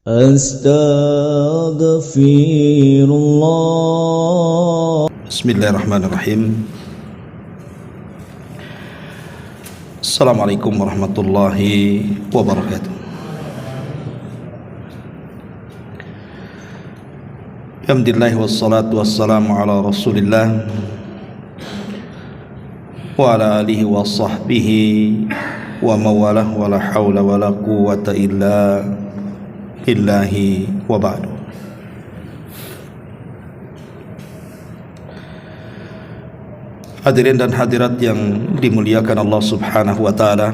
Astaghfirullah. Bismillahirrahmanirrahim. Assalamualaikum warahmatullahi wabarakatuh. Alhamdulillah wassalatu wassalamu ala Rasulillah wa ala alihi wa sahbihi wa mawalah wa la hawla wa la quwwata illa billahi wa ba'du. Hadirin dan hadirat yang dimuliakan Allah Subhanahu wa taala.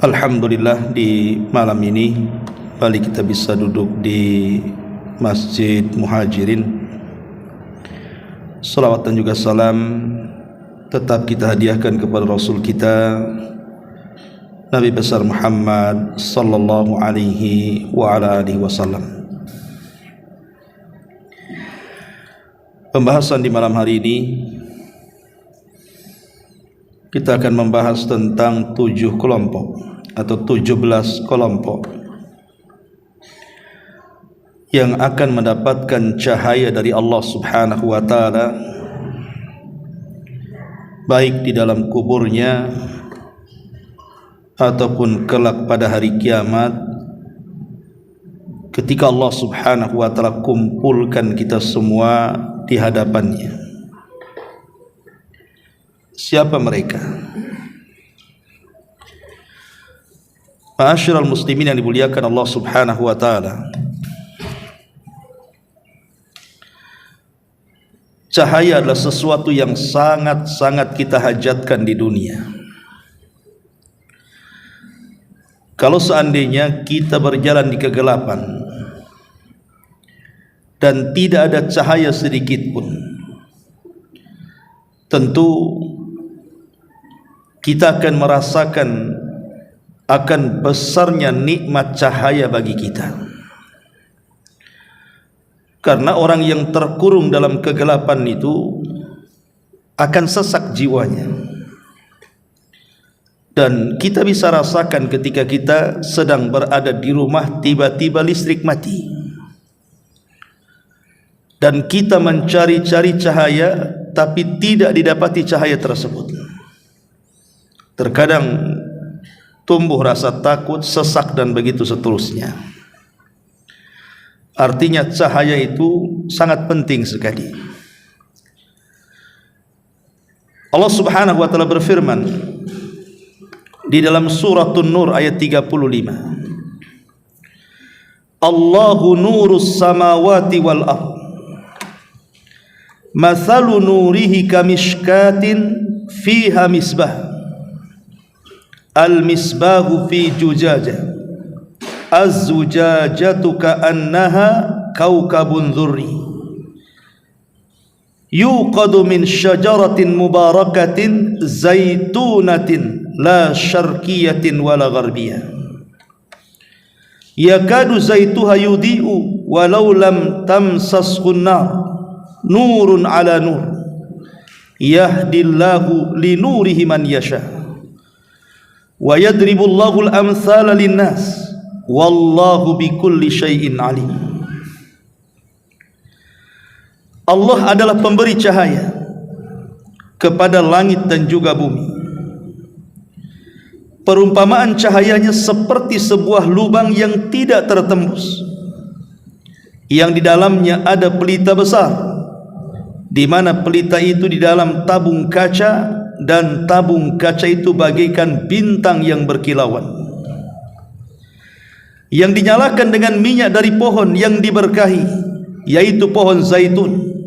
Alhamdulillah di malam ini kembali kita bisa duduk di Masjid Muhajirin. Salawat dan juga salam tetap kita hadiahkan kepada Rasul kita Nabi besar Muhammad sallallahu alaihi wa ala alihi wasallam. Pembahasan di malam hari ini kita akan membahas tentang 7 kelompok atau 17 kelompok yang akan mendapatkan cahaya dari Allah Subhanahu wa taala baik di dalam kuburnya ataupun kelak pada hari kiamat ketika Allah Subhanahu wa taala kumpulkan kita semua di hadapannya. Siapa mereka? Ma'asyiral muslimin yang dimuliakan Allah Subhanahu wa taala. Cahaya adalah sesuatu yang sangat-sangat kita hajatkan di dunia. Kalau seandainya kita berjalan di kegelapan dan tidak ada cahaya sedikit pun, tentu kita akan merasakan akan besarnya nikmat cahaya bagi kita. Karena orang yang terkurung dalam kegelapan itu akan sesak jiwanya. Dan kita bisa rasakan ketika kita sedang berada di rumah, tiba-tiba listrik mati dan kita mencari-cari cahaya tapi tidak didapati cahaya tersebut. Terkadang tumbuh rasa takut, sesak dan begitu seterusnya. Artinya cahaya itu sangat penting sekali. Allah Subhanahu wa taala berfirman di dalam surah An-Nur ayat 35. Allahu nurus samawati wal ardh. Mathalu nurihi kamishkatin fiha misbah. Al-misbahu fi zujajah. Az-zujajatu ka'annaha kaukabun dhurri yuqadu min syajaratin mubarakatin zaitunatin la syarqiyatin wala gharbiyah yakadu zaituha yudhi'u walau lam tamsashu an-nar nurun ala nur yahdillahu linurihi man yasha wa yadribullahu al-amthala lin-nas wallahu bikulli syai'in alim. Allah adalah pemberi cahaya kepada langit dan juga bumi. Perumpamaan cahayanya seperti sebuah lubang yang tidak tertembus, yang di dalamnya ada pelita besar, di mana pelita itu di dalam tabung kaca, dan tabung kaca itu bagaikan bintang yang berkilauan, yang dinyalakan dengan minyak dari pohon yang diberkahi, yaitu pohon zaitun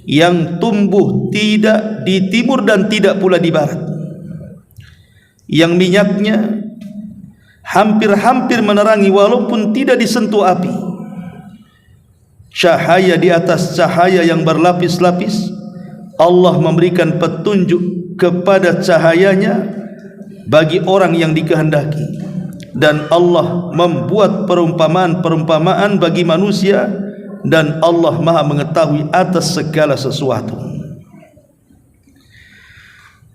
yang tumbuh tidak di timur dan tidak pula di barat, yang minyaknya hampir-hampir menerangi walaupun tidak disentuh api. Cahaya di atas cahaya yang berlapis-lapis. Allah memberikan petunjuk kepada cahayanya bagi orang yang dikehendaki. Dan Allah membuat perumpamaan-perumpamaan bagi manusia, dan Allah Maha mengetahui atas segala sesuatu.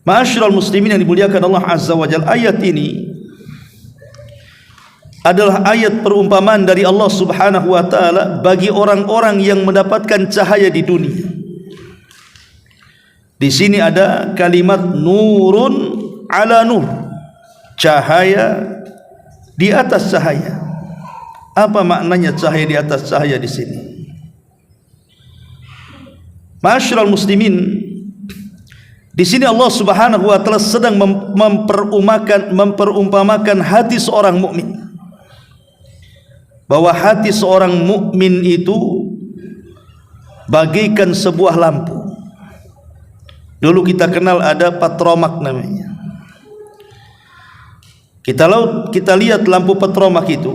Ma'asyiral muslimin yang dimuliakan Allah Azza wa Jalla, ayat ini adalah ayat perumpamaan dari Allah Subhanahu wa taala bagi orang-orang yang mendapatkan cahaya di dunia. Di sini ada kalimat nurun ala nur, cahaya di atas cahaya. Apa maknanya cahaya di atas cahaya di sini? Ma'asyiral muslimin, di sini Allah Subhanahu wa taala sedang memperumpamakan hati seorang mukmin, bahwa hati seorang mukmin itu bagaikan sebuah lampu. Dulu kita kenal ada patromak namanya. Kita lihat lampu patromak itu,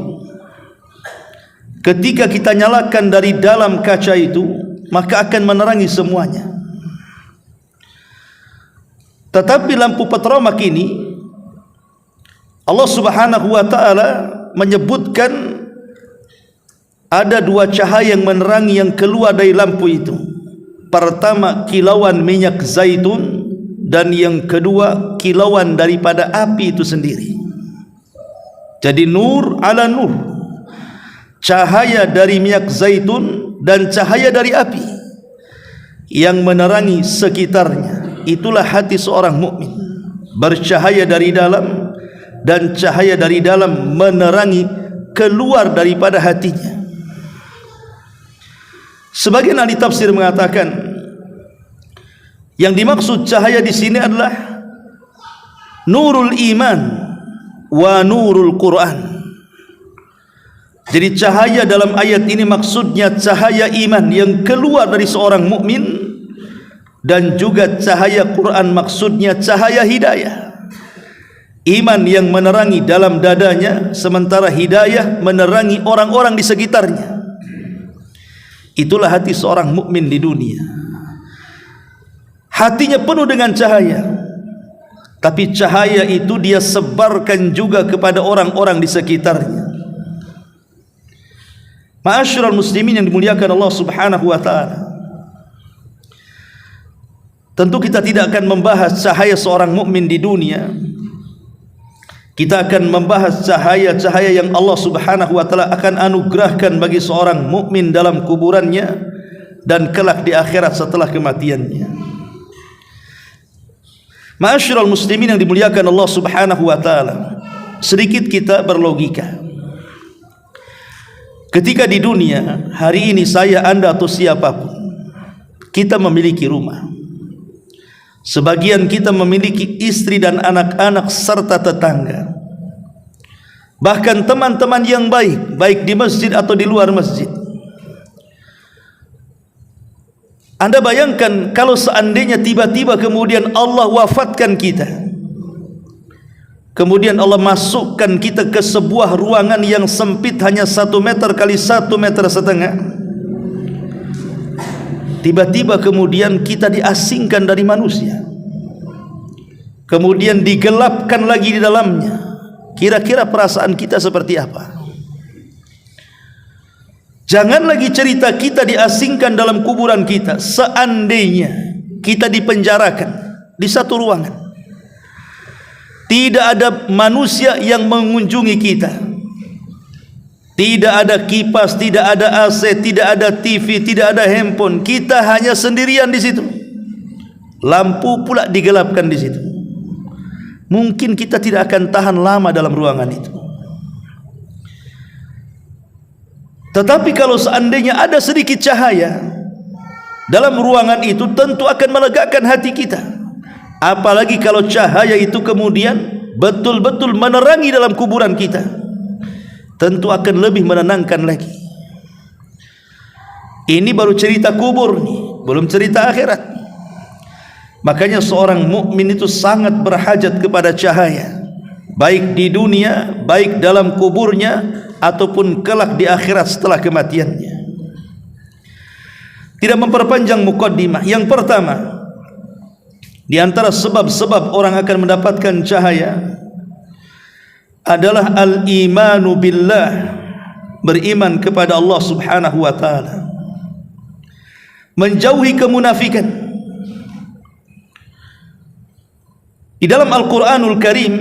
ketika kita nyalakan dari dalam kaca itu, maka akan menerangi semuanya. Tetapi lampu patromak ini Allah Subhanahu wa taala menyebutkan ada dua cahaya yang menerangi yang keluar dari lampu itu. Pertama, kilauan minyak zaitun, dan yang kedua, kilauan daripada api itu sendiri. Jadi nur ala nur, cahaya dari minyak zaitun dan cahaya dari api yang menerangi sekitarnya. Itulah hati seorang mukmin, bercahaya dari dalam, dan cahaya dari dalam menerangi keluar daripada hatinya. Sebagian ahli tafsir mengatakan yang dimaksud cahaya di sini adalah nurul iman wa nurul Quran. Jadi cahaya dalam ayat ini maksudnya cahaya iman yang keluar dari seorang mukmin, dan juga cahaya Quran maksudnya cahaya hidayah. Iman yang menerangi dalam dadanya, sementara hidayah menerangi orang-orang di sekitarnya. Itulah hati seorang mukmin di dunia. Hatinya penuh dengan cahaya, tapi cahaya itu dia sebarkan juga kepada orang-orang di sekitarnya. Ma'asyiral muslimin yang dimuliakan Allah Subhanahu wa taala, tentu kita tidak akan membahas cahaya seorang mukmin di dunia. Kita akan membahas cahaya-cahaya yang Allah Subhanahu wa taala akan anugerahkan bagi seorang mukmin dalam kuburannya dan kelak di akhirat setelah kematiannya. Ma'asyiral muslimin yang dimuliakan Allah Subhanahu wa taala, sedikit kita berlogika. Ketika di dunia hari ini, saya, Anda atau siapapun, kita memiliki rumah. Sebagian kita memiliki istri dan anak-anak serta tetangga, bahkan teman-teman yang baik, baik di masjid atau di luar masjid. Anda bayangkan kalau seandainya tiba-tiba kemudian Allah wafatkan kita, kemudian Allah masukkan kita ke sebuah ruangan yang sempit hanya 1 meter kali 1,5 meter. Tiba-tiba kemudian kita diasingkan dari manusia, kemudian digelapkan lagi di dalamnya. Kira-kira perasaan kita seperti apa? Jangan lagi cerita kita diasingkan dalam kuburan kita. Seandainya kita dipenjarakan di satu ruangan, tidak ada manusia yang mengunjungi kita, tidak ada kipas, tidak ada AC, tidak ada TV, tidak ada handphone. Kita hanya sendirian di situ. Lampu pula digelapkan di situ. Mungkin kita tidak akan tahan lama dalam ruangan itu. Tetapi kalau seandainya ada sedikit cahaya dalam ruangan itu, tentu akan melegakan hati kita. Apalagi kalau cahaya itu kemudian betul-betul menerangi dalam kuburan kita, tentu akan lebih menenangkan lagi. Ini baru cerita kubur nih, belum cerita akhirat. Makanya seorang mukmin itu sangat berhajat kepada cahaya, baik di dunia, baik dalam kuburnya, ataupun kelak di akhirat setelah kematiannya. Tidak memperpanjang mukaddimah, yang pertama di antara sebab-sebab orang akan mendapatkan cahaya adalah al-imanu billah, beriman kepada Allah Subhanahu wa taala, menjauhi kemunafikan. Di dalam Al-Quranul Karim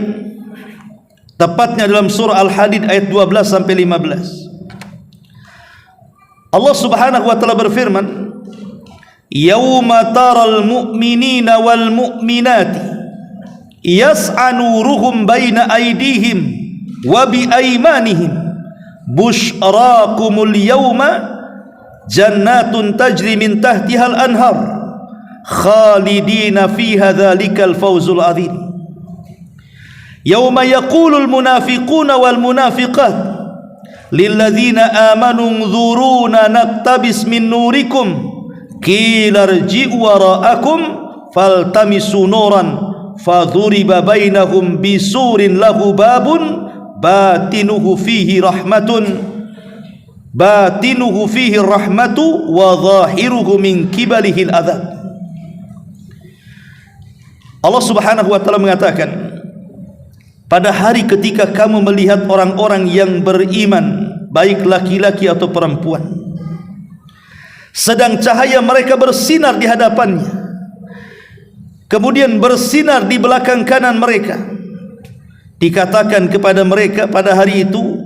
tepatnya dalam surah Al-Hadid ayat 12 sampai 15. Allah Subhanahu wa taala berfirman, "Yauma taral mu'minina wal mu'minati yas'a nuruhum baina aydihim wa bi aymanihim busyrakumul yawma jannatun tajri min tahtihal anhar khalidina fiha dzalikal fawzul adzim yauma yaqulul munafiquna wal munafiqat lilladzina amanu unzuruna naktabis min nurikum qila irji'u wara'akum faltamisu nuran fadhuriba bainahum bisurin lahu babun batinuhu fihi rahmatun rahmatu wa zahiruhu min kibalihil adzab." Allah Subhanahu wa taala mengatakan, pada hari ketika kamu melihat orang-orang yang beriman, baik laki-laki atau perempuan, sedang cahaya mereka bersinar di hadapannya, kemudian bersinar di belakang kanan mereka, dikatakan kepada mereka pada hari itu,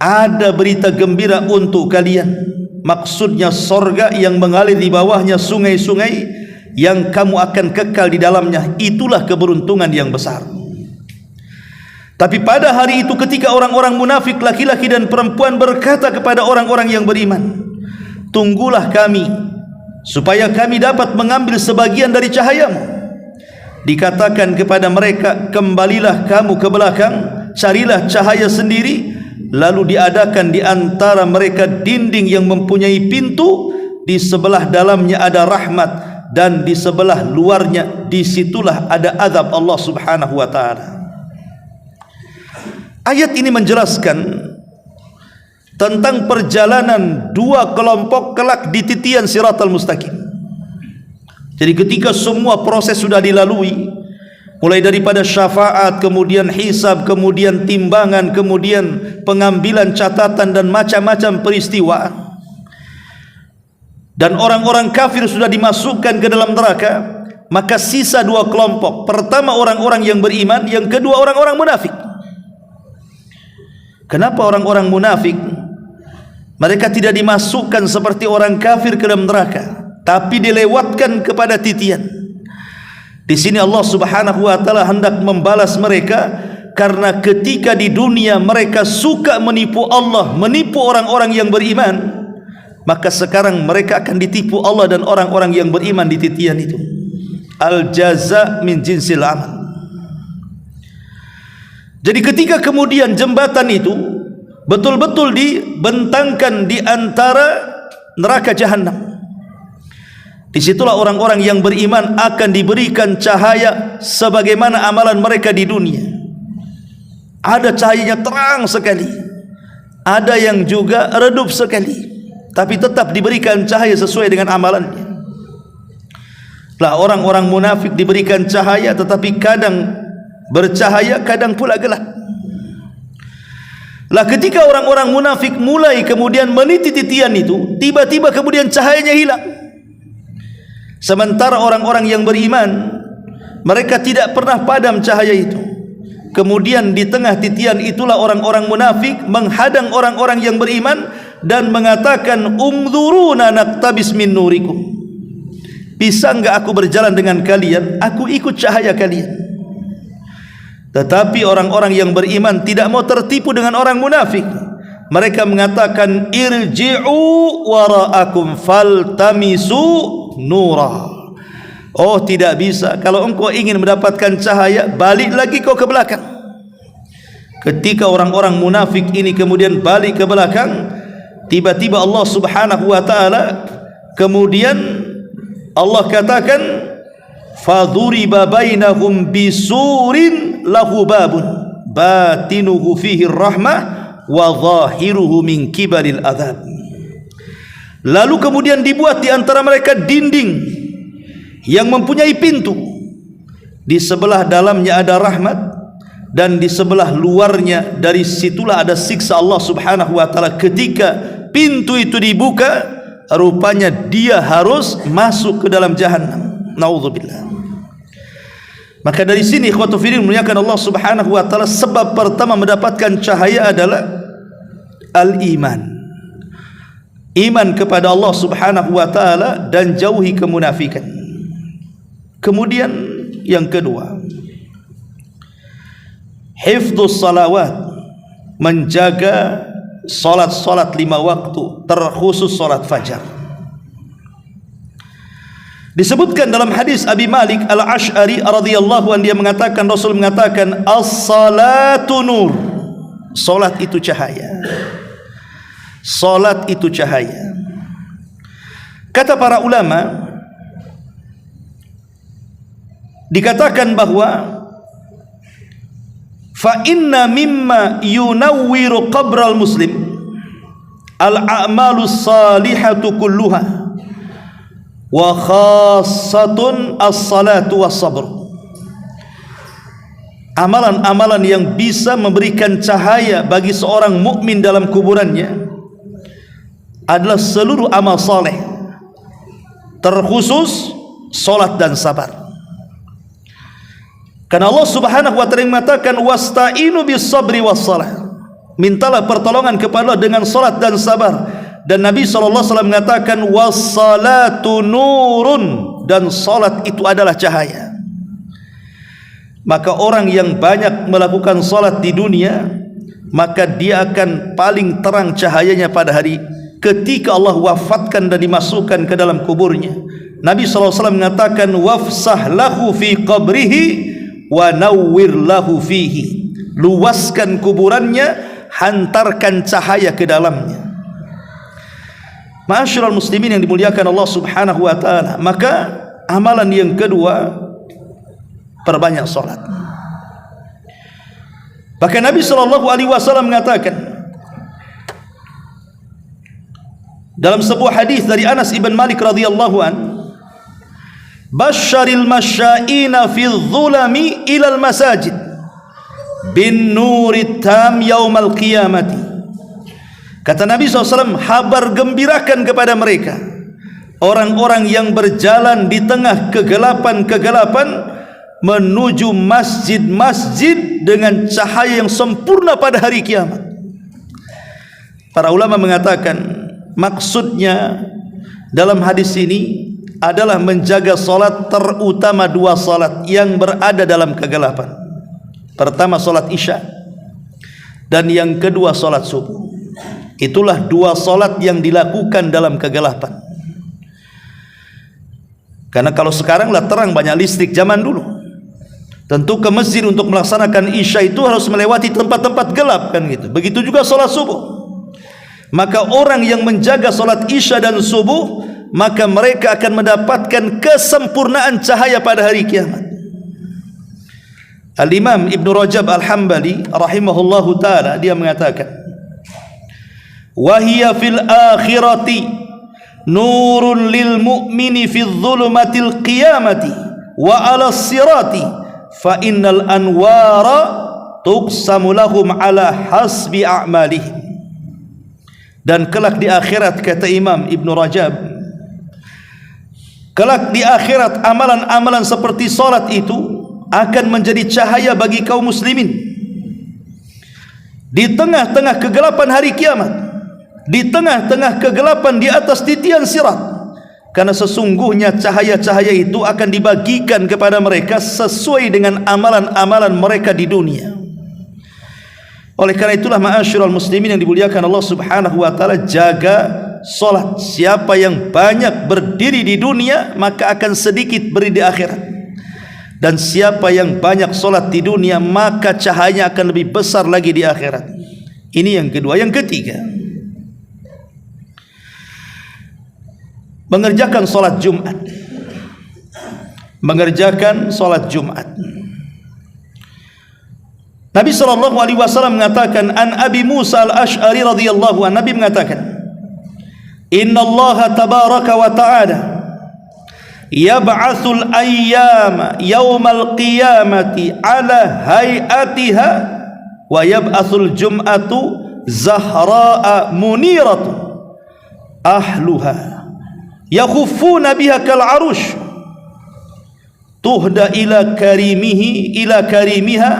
ada berita gembira untuk kalian. Maksudnya sorga yang mengalir di bawahnya sungai-sungai yang kamu akan kekal di dalamnya. Itulah keberuntungan yang besar. Tapi pada hari itu ketika orang-orang munafik laki-laki dan perempuan berkata kepada orang-orang yang beriman, "Tunggulah kami supaya kami dapat mengambil sebagian dari cahayamu." Dikatakan kepada mereka, "Kembalilah kamu ke belakang, carilah cahaya sendiri." Lalu diadakan di antara mereka dinding yang mempunyai pintu, di sebelah dalamnya ada rahmat dan di sebelah luarnya disitulah ada azab Allah Subhanahu wa taala. Ayat ini menjelaskan tentang perjalanan dua kelompok kelak di titian Siratal Mustaqim. Jadi ketika semua proses sudah dilalui, mulai daripada syafaat, kemudian hisab, kemudian timbangan, kemudian pengambilan catatan dan macam-macam peristiwa, dan orang-orang kafir sudah dimasukkan ke dalam neraka, maka sisa dua kelompok. Pertama orang-orang yang beriman, yang kedua orang-orang munafik. Kenapa orang-orang munafik mereka tidak dimasukkan seperti orang kafir ke dalam neraka, tapi dilewatkan kepada titian? Di sini Allah Subhanahu wa taala hendak membalas mereka karena ketika di dunia mereka suka menipu Allah, menipu orang-orang yang beriman, maka sekarang mereka akan ditipu Allah dan orang-orang yang beriman di titian itu. Al jaza min jinsil amal. Jadi ketika kemudian jembatan itu betul-betul dibentangkan di antara neraka jahanam, disitulah orang-orang yang beriman akan diberikan cahaya sebagaimana amalan mereka di dunia. Ada cahayanya terang sekali, ada yang juga redup sekali, tapi tetap diberikan cahaya sesuai dengan amalannya. Lah orang-orang munafik diberikan cahaya tetapi kadang bercahaya, kadang pula gelap. Lah ketika orang-orang munafik mulai kemudian meniti titian itu, tiba-tiba kemudian cahayanya hilang. Sementara orang-orang yang beriman, mereka tidak pernah padam cahaya itu. Kemudian di tengah titian itulah orang-orang munafik menghadang orang-orang yang beriman dan mengatakan, "Unzuruna naktabis min nurikum." Bisa enggak aku berjalan dengan kalian? Aku ikut cahaya kalian. Tetapi orang-orang yang beriman tidak mau tertipu dengan orang munafik. Mereka mengatakan, "Irji'u wara'akum faltamisu nura." Oh, tidak bisa. Kalau engkau ingin mendapatkan cahaya, balik lagi kau ke belakang. Ketika orang-orang munafik ini kemudian balik ke belakang, tiba-tiba Allah Subhanahu wa taala kemudian Allah katakan, "Fadhuriba bainahum bisurin lahu babun batinuhu fihi rahmah wa zahiruhu min kibalil adzab." Lalu kemudian dibuat di antara mereka dinding yang mempunyai pintu. Di sebelah dalamnya ada rahmat dan di sebelah luarnya dari situlah ada siksa Allah Subhanahu wa taala. Ketika pintu itu dibuka, rupanya dia harus masuk ke dalam jahannam. Nauzubillah. Maka dari sini ikhwatu fillah memuliakan Allah Subhanahu wa taala, sebab pertama mendapatkan cahaya adalah al-iman. Iman kepada Allah Subhanahu wa taala dan jauhi kemunafikan. Kemudian yang kedua, hifdzus salawat, menjaga salat-salat 5 waktu, terkhusus salat fajar. Disebutkan dalam hadis Abi Malik Al-Asy'ari radhiyallahu anhu, dia mengatakan, Rasul mengatakan, as-salatu nur, salat itu cahaya. Salat itu cahaya. Kata para ulama, dikatakan bahwa fa inna mimma yunawwiru qabral muslim al-a'malus salihatu kulluha wa khassatun as-salatu was-sabr. Amalan-amalan yang bisa memberikan cahaya bagi seorang mukmin dalam kuburannya adalah seluruh amal saleh, terkhusus salat dan sabar. Karena Allah Subhanahu wa taala mengatakan, wasta'inu bis-sabri was-salah, mintalah pertolongan kepada Allah dengan salat dan sabar. Dan Nabi SAW mengatakan, was-salatu nurun, dan salat itu adalah cahaya. Maka orang yang banyak melakukan salat di dunia, maka dia akan paling terang cahayanya pada hari ketika Allah wafatkan dan dimasukkan ke dalam kuburnya. Nabi SAW mengatakan, wafsah lahu fi qabrihi wa nawwir lahu fihi, luaskan kuburannya, hantarkan cahaya ke dalamnya. Ma'asyiral muslimin yang dimuliakan Allah Subhanahu wa taala, maka amalan yang kedua, perbanyak salat. Bahkan Nabi sallallahu alaihi wasallam mengatakan dalam sebuah hadis dari Anas ibn Malik radhiyallahu an, basyaril masyaina fi dhulami ilal masajid bin nurit tam yaumal qiyamati. Kata Nabi SAW, habar gembirakan kepada mereka, orang-orang yang berjalan di tengah kegelapan-kegelapan menuju masjid-masjid dengan cahaya yang sempurna pada hari kiamat. Para ulama mengatakan, maksudnya dalam hadis ini adalah menjaga salat, terutama 2 salat yang berada dalam kegelapan. Pertama salat isya, dan yang kedua salat subuh. Itulah 2 salat yang dilakukan dalam kegelapan. Karena kalau sekarang lah terang, banyak listrik. Zaman dulu tentu ke masjid untuk melaksanakan isya itu harus melewati tempat-tempat gelap, kan gitu. Begitu juga salat subuh. Maka orang yang menjaga salat isya dan subuh, maka mereka akan mendapatkan kesempurnaan cahaya pada hari kiamat. Al-Imam Ibn Rajab Al-Hambali rahimahullahu ta'ala, dia mengatakan, wahiyya fil akhirati nurun lil mu'mini fi dhulumatil qiyamati wa ala sirati fa innal anwara tuqsamu lahum ala hasbi a'malihim. Dan kelak di akhirat, kata Imam Ibn Rajab, kelak di akhirat amalan-amalan seperti salat itu akan menjadi cahaya bagi kaum muslimin di tengah-tengah kegelapan hari kiamat, di tengah-tengah kegelapan di atas titian sirat. Karena sesungguhnya cahaya-cahaya itu akan dibagikan kepada mereka sesuai dengan amalan-amalan mereka di dunia. Oleh karena itulah ma'asyiral muslimin yang dimuliakan Allah Subhanahu wa taala, jaga salat. Siapa yang banyak berdiri di dunia, maka akan sedikit berdiri di akhirat. Dan siapa yang banyak salat di dunia, maka cahayanya akan lebih besar lagi di akhirat. Ini yang kedua. Yang ketiga, mengerjakan salat Jumat. Mengerjakan salat Jumat. Nabi SAW mengatakan, an Abi Musa Al-Asy'ari radhiyallahu anhu, Nabi mengatakan, inna Allah tabaraka wa ta'ala yab'atsul ayyama yaumal qiyamati ala hayatiha wa yab'atsul jum'atu zahra'a muniratu ahluha yakhuffuna biha kal arush tuhda ila karimiha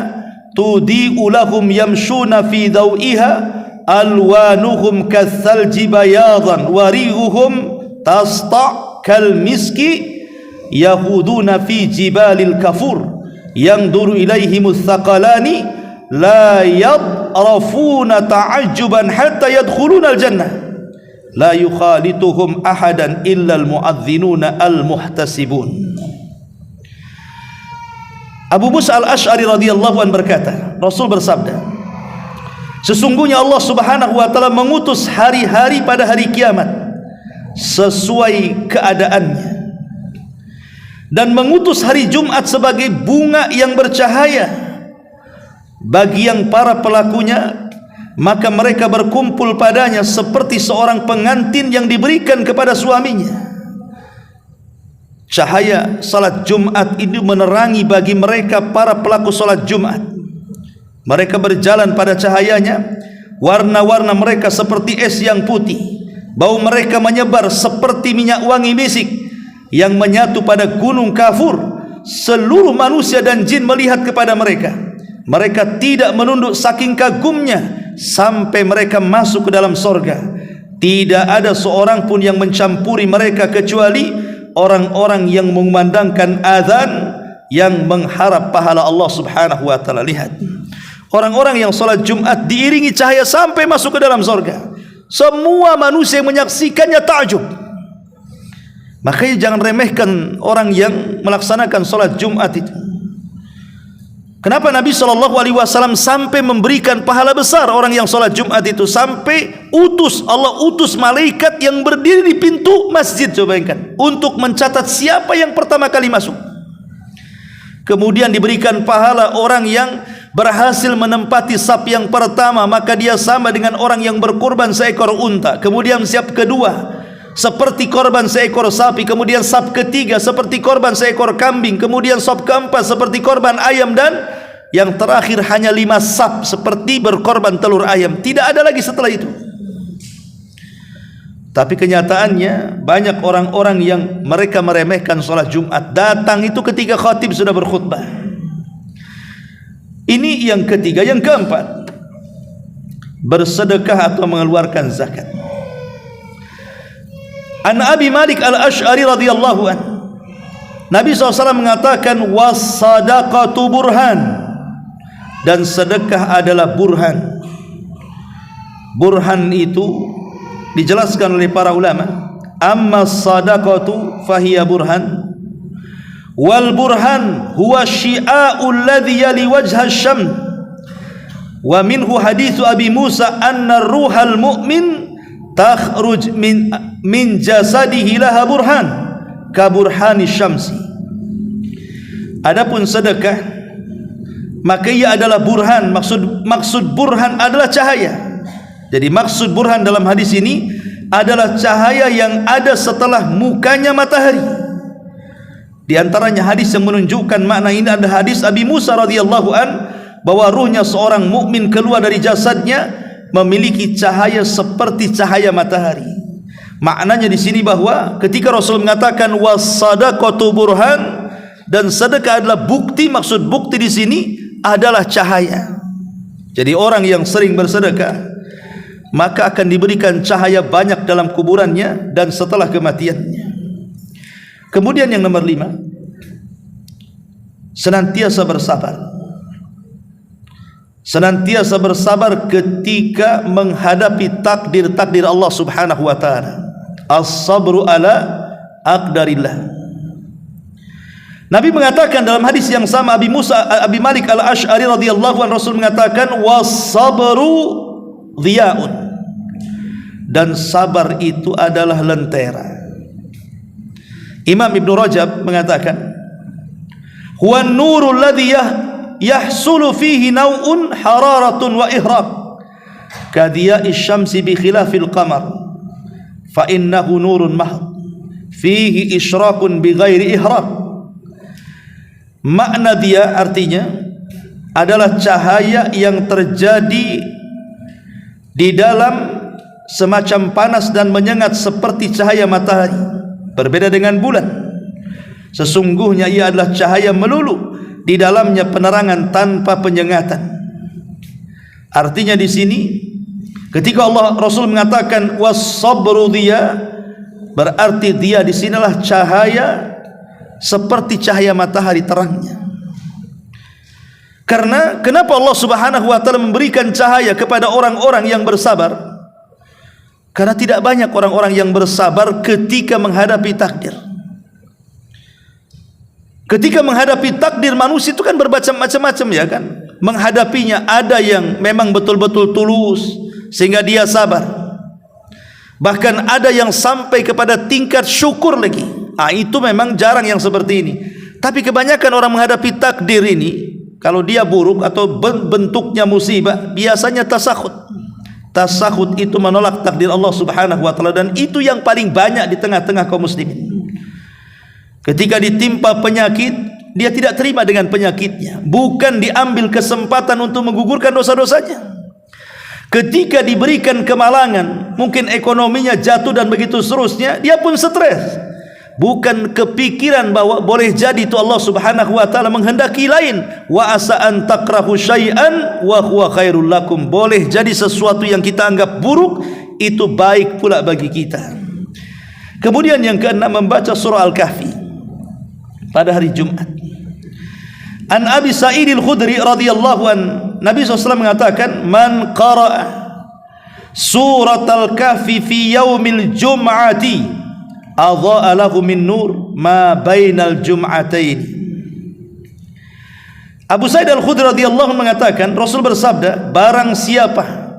tudi'u lahum yamshuna fi dawiha alwanuhum kathalji bayadan warihuhum tasta' kal miski yahuduna fi jibalil kafur yangduru ilaihimus thaqalani la yadrafuna ta'ajjuban hatta yadkhuluna al-jannah la yukhalituhum ahadan illa al-mu'adhdhinuna al-muhtasibun. Abu Musa al-Ash'ari radhiyallahu anhu berkata, Rasul bersabda, sesungguhnya Allah subhanahu wa ta'ala mengutus hari-hari pada hari kiamat sesuai keadaannya, dan mengutus hari Jumat sebagai bunga yang bercahaya bagi yang para pelakunya, maka mereka berkumpul padanya seperti seorang pengantin yang diberikan kepada suaminya. Cahaya salat Jumat ini menerangi bagi mereka para pelaku salat Jumat. Mereka berjalan pada cahayanya, warna-warna mereka seperti es yang putih, bau mereka menyebar seperti minyak wangi misik yang menyatu pada gunung Kafur. Seluruh manusia dan jin melihat kepada mereka. Mereka tidak menunduk saking kagumnya sampai mereka masuk ke dalam sorga. Tidak ada seorang pun yang mencampuri mereka kecuali orang-orang yang mengumandangkan azan yang mengharap pahala Allah subhanahu wa ta'ala. Lihat, orang-orang yang salat Jumat diiringi cahaya sampai masuk ke dalam sorga. Semua manusia yang menyaksikannya takjub. Makanya jangan remehkan orang yang melaksanakan salat Jumat itu. Kenapa Nabi SAW sampai memberikan pahala besar orang yang salat Jumat itu, sampai Allah utus malaikat yang berdiri di pintu masjid, coba bayangkan, untuk mencatat siapa yang pertama kali masuk. Kemudian diberikan pahala orang yang berhasil menempati saf yang pertama, maka dia sama dengan orang yang berkorban seekor unta. Kemudian saf kedua seperti korban seekor sapi, kemudian saf ketiga seperti korban seekor kambing, kemudian saf keempat seperti korban ayam, dan yang terakhir hanya 5 saf seperti berkorban telur ayam. Tidak ada lagi setelah itu. Tapi kenyataannya banyak orang-orang yang mereka meremehkan salat Jumat. Datang itu ketika khatib sudah berkhutbah. Ini yang ketiga. Yang keempat, bersedekah atau mengeluarkan zakat. An Abi Malik al-Ash'ari radhiyallahu anhu, Nabi SAW mengatakan, was-sadaqatu burhan, dan sedekah adalah burhan. Burhan itu dijelaskan oleh para ulama, amma sadaqatu fahiya burhan, wal burhan huwa syi'a'u alladhi yali wajha syam, wa minhu hadithu Abi Musa anna ruhal mu'min takhruj min jasadihi laha burhan ka burhani syamsi. Adapun sedekah, maka ia adalah burhan. Maksud burhan adalah cahaya. Jadi maksud burhan dalam hadis ini adalah cahaya yang ada setelah mukanya matahari. Di antaranya hadis yang menunjukkan makna ini adalah hadis Abi Musa radhiyallahu an, bahwa ruhnya seorang mukmin keluar dari jasadnya memiliki cahaya seperti cahaya matahari. Maknanya di sini bahwa ketika Rasul mengatakan was-sadaqatu burhan, dan sedekah adalah bukti, maksud bukti di sini adalah cahaya. Jadi orang yang sering bersedekah maka akan diberikan cahaya banyak dalam kuburannya dan setelah kematiannya. Kemudian yang nomor 5, senantiasa bersabar. Senantiasa bersabar ketika menghadapi takdir-takdir Allah subhanahu wa ta'ala. As-sabru ala aqdarillah. Nabi mengatakan dalam hadis yang sama, Abi Malik al-Ash'ari radhiyallahu anhu, Rasul mengatakan was-sabru dhiya'un, dan sabar itu adalah lentera. Imam Ibn Rajab mengatakan huwa an-nurul ladzi yahsulu fihi naw'un hararatun wa ihraq kadhiya'i syamsi bi khilafil qamar fa innahu nurun mahd fihi isyraqun bi ghairi ihraq. Makna dia artinya adalah cahaya yang terjadi di dalam semacam panas dan menyengat seperti cahaya matahari, berbeda dengan bulan. Sesungguhnya ia adalah cahaya melulu, di dalamnya penerangan tanpa penyengatan. Artinya di sini ketika Rasul mengatakan was-sabru diya, berarti dia di sinilah cahaya seperti cahaya matahari terangnya. Karena kenapa Allah Subhanahu wa taala memberikan cahaya kepada orang-orang yang bersabar? Karena tidak banyak orang-orang yang bersabar ketika menghadapi takdir. Ketika menghadapi takdir manusia itu kan bermacam-macam ya kan. Menghadapinya ada yang memang betul-betul tulus sehingga dia sabar. Bahkan ada yang sampai kepada tingkat syukur lagi. Itu memang jarang yang seperti ini. Tapi kebanyakan orang menghadapi takdir ini, kalau dia buruk atau bentuknya musibah, biasanya tasakhut. Tasakhut itu menolak takdir Allah Subhanahu wa taala, dan itu yang paling banyak di tengah-tengah kaum muslimin. Ketika ditimpa penyakit, dia tidak terima dengan penyakitnya, bukan diambil kesempatan untuk menggugurkan dosa-dosanya. Ketika diberikan kemalangan, mungkin ekonominya jatuh dan begitu seterusnya, dia pun stres. Bukan kepikiran bahwa boleh jadi itu Allah Subhanahu wa taala menghendaki lain. Wa asa an takrahu syai'an wa huwa khairul lakum. Boleh jadi sesuatu yang kita anggap buruk itu baik pula bagi kita. Kemudian yang keenam, membaca surah Al-Kahfi pada hari Jumat. An Abi Sa'id Al-Khudri radhiyallahu an, Nabi SAW mengatakan, man qara'a surat Al-Kahfi fi yaumil jum'ati adha'a lahu min nur ma bainal jum'atain. Abu Sa'id Al-Khudri radhiyallahu anhu mengatakan, Rasul bersabda, barang siapa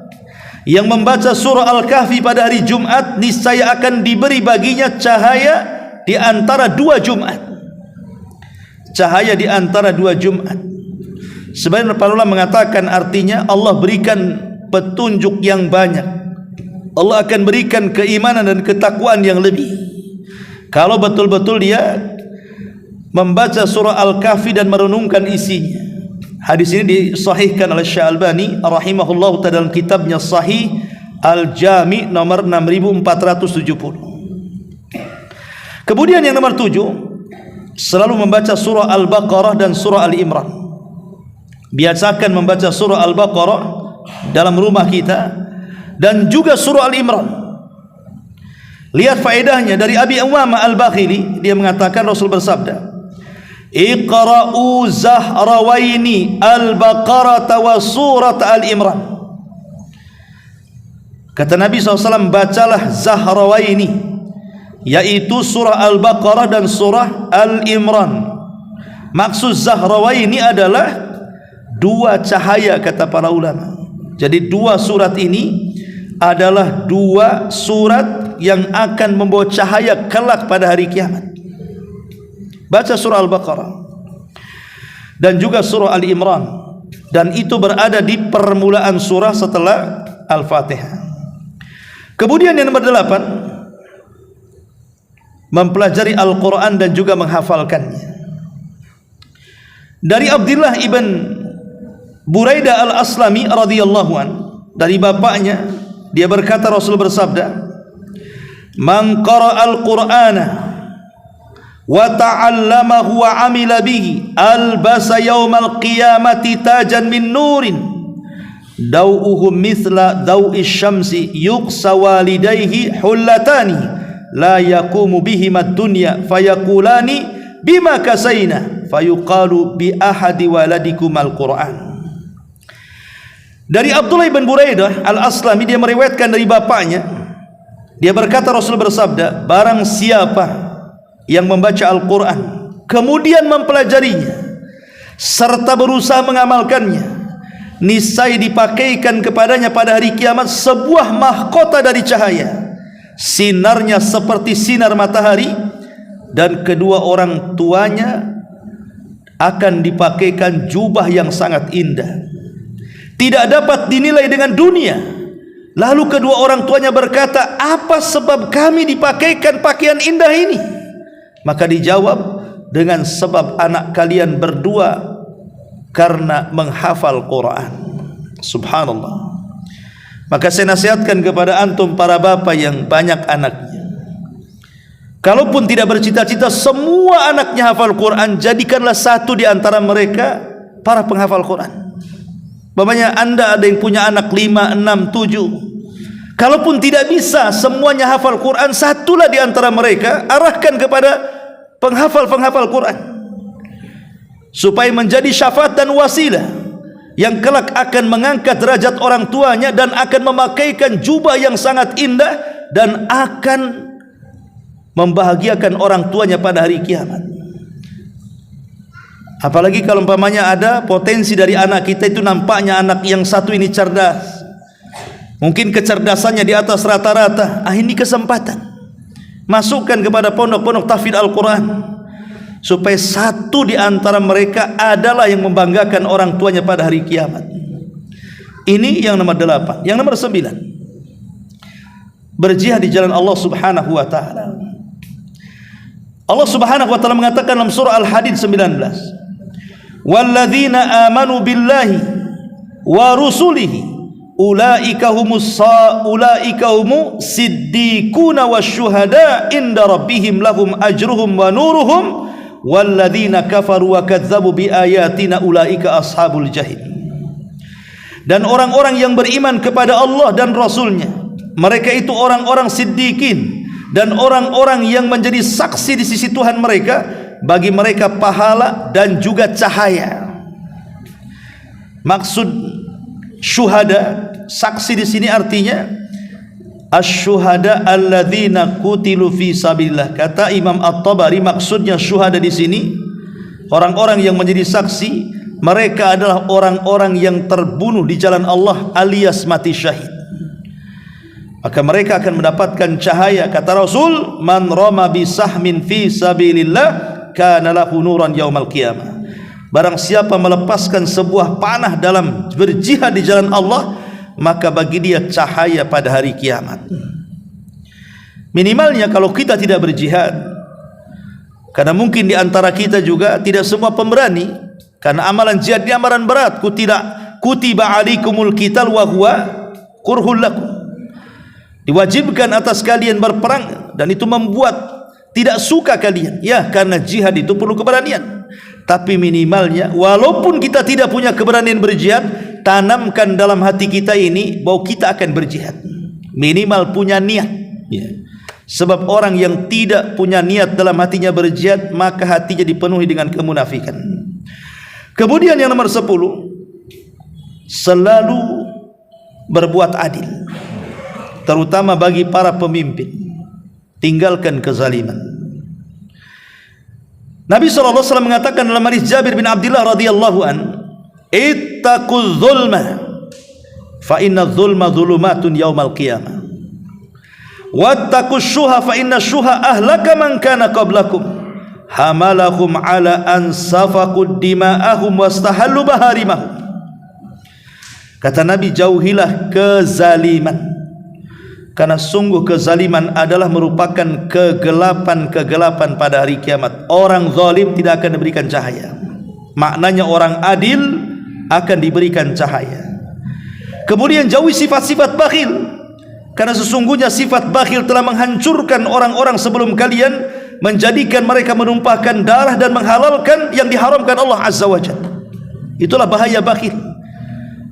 yang membaca surah Al-Kahfi pada hari Jumat, niscaya akan diberi baginya cahaya di antara dua Jumat. Cahaya di antara dua Jumat. Sebenarnya para ulama mengatakan artinya Allah berikan petunjuk yang banyak. Allah akan berikan keimanan dan ketakwaan yang lebih kalau betul-betul dia membaca surah Al-Kahfi dan merenungkan isinya. Hadis ini disahihkan oleh Syekh Albani rahimahullah dalam kitabnya Sahih Al-Jami nomor 6470. Kemudian yang nomor 7, selalu membaca surah Al-Baqarah dan surah Al-Imran. Biasakan membaca surah Al-Baqarah dalam rumah kita dan juga surah Al-Imran. Lihat faedahnya dari Abi Umamah Al-Bakhili, dia mengatakan Rasul bersabda, Iqra'u Zahrawaini Al-Baqarah wa surat Al-Imran. Kata Nabi SAW, bacalah Zahrawaini, yaitu surah Al-Baqarah dan surah Al-Imran. Maksud Zahrawaini adalah dua cahaya, kata para ulama. Jadi dua surat ini adalah dua surat yang akan membawa cahaya kelak pada hari kiamat. Baca surah Al-Baqarah dan juga surah Al-Imran, dan itu berada di permulaan surah setelah Al-Fatihah. Kemudian yang nomor 8, mempelajari Al-Quran dan juga menghafalkannya. Dari Abdullah ibn Buraidah Al-Aslami radhiyallahu an, dari bapaknya, dia berkata Rasul bersabda, man qara'al Qur'ana wa ta'allamahu wa 'amila bihi albasa yaumal qiyamati tajan min nurin daw'uhu mithla daw'i syamsi yuqsa walidayhi hullatani la yaqumu bihima ad-dunya fayaqulani bima kasaina fayuqalu bi ahadi waladikum al-Qur'an. Dari Abdullah bin Buraidah Al-Aslami, dia meriwayatkan dari bapaknya, dia berkata Rasul bersabda, barang siapa yang membaca Al-Quran kemudian mempelajarinya serta berusaha mengamalkannya, niscaya dipakaikan kepadanya pada hari kiamat sebuah mahkota dari cahaya, sinarnya seperti sinar matahari, dan kedua orang tuanya akan dipakaikan jubah yang sangat indah, tidak dapat dinilai dengan dunia. Lalu kedua orang tuanya berkata, apa sebab kami dipakaikan pakaian indah ini? Maka dijawab, dengan sebab anak kalian berdua karena menghafal Quran. Subhanallah. Maka saya nasihatkan kepada antum para bapak yang banyak anaknya, Kalaupun tidak bercita-cita semua anaknya hafal Quran, jadikanlah satu di antara mereka para penghafal Quran. Umpamanya Anda ada yang punya anak 5, 6, 7. Kalaupun tidak bisa semuanya hafal Quran, satulah di antara mereka arahkan kepada penghafal-penghafal Quran, supaya menjadi syafaat dan wasilah yang kelak akan mengangkat derajat orang tuanya dan akan memakaikan jubah yang sangat indah dan akan membahagiakan orang tuanya pada hari kiamat. Apalagi kalau umpamanya ada potensi dari anak kita itu, nampaknya anak yang satu ini cerdas, mungkin kecerdasannya di atas rata-rata. Ini kesempatan, masukkan kepada pondok-pondok tahfidz Al-Quran, supaya satu di antara mereka adalah yang membanggakan orang tuanya pada hari kiamat. Ini yang nomor 8. Yang nomor 9, berjihad di jalan Allah Subhanahu wa taala. Allah Subhanahu wa taala mengatakan dalam surah Al-Hadid 19, "Walladzina amanu billahi wa rusulihi ulaika humus siddiquna wasyuhada inda rabbihim lahum ajruhum wa nuruhum walladzina kafaru wa kadzdzabu biayatina ulaika ashabul jahim." Dan orang-orang yang beriman kepada Allah dan Rasulnya, mereka itu orang-orang siddiqin dan orang-orang yang menjadi saksi di sisi Tuhan mereka, bagi mereka pahala dan juga cahaya. Maksud syuhada, saksi di sini artinya asy-syuhada alladzina qutilu fi sabilillah. Kata Imam At-Tabari, maksudnya syuhada di sini orang-orang yang menjadi saksi, mereka adalah orang-orang yang terbunuh di jalan Allah alias mati syahid. Maka mereka akan mendapatkan cahaya. Kata Rasul, man rama bisahmin fi sabilillah kana lahu nuran yaumal qiyamah. Barang siapa melepaskan sebuah panah dalam berjihad di jalan Allah, maka bagi dia cahaya pada hari kiamat. Minimalnya kalau kita tidak berjihad, karena mungkin di antara kita juga tidak semua pemberani, karena amalan jihad ini amalan berat. Kutiba alaikumul qital wa huwa kurhul lakum. Diwajibkan atas kalian berperang dan itu membuat tidak suka kalian. Ya, karena jihad itu perlu keberanian. Tapi minimalnya, walaupun kita tidak punya keberanian berjihad, tanamkan dalam hati kita ini bahwa kita akan berjihad. Minimal punya niat. Ya. Sebab orang yang tidak punya niat dalam hatinya berjihad, maka hatinya dipenuhi dengan kemunafikan. Kemudian yang nomor 10, selalu berbuat adil, terutama bagi para pemimpin. Tinggalkan kezaliman. Nabi SAW mengatakan dalam hadis Jabir bin Abdullah radhiyallahu an, ittaquz zulma fa inna zulma zulumatun yaumal qiyamah wattaqus syuha fa inna syuha ahlaka man kana qablakum hamalahum ala an safaqud dima'ahum wastahallu baharimahum. Kata Nabi, jauhilah kezaliman, karena sungguh kezaliman adalah merupakan kegelapan-kegelapan pada hari kiamat. Orang zalim tidak akan diberikan cahaya. Maknanya orang adil akan diberikan cahaya. Kemudian jauhi sifat-sifat bakhil, karena sesungguhnya sifat bakhil telah menghancurkan orang-orang sebelum kalian, menjadikan mereka menumpahkan darah dan menghalalkan yang diharamkan Allah Azza wa Jalla. Itulah bahaya bakhil.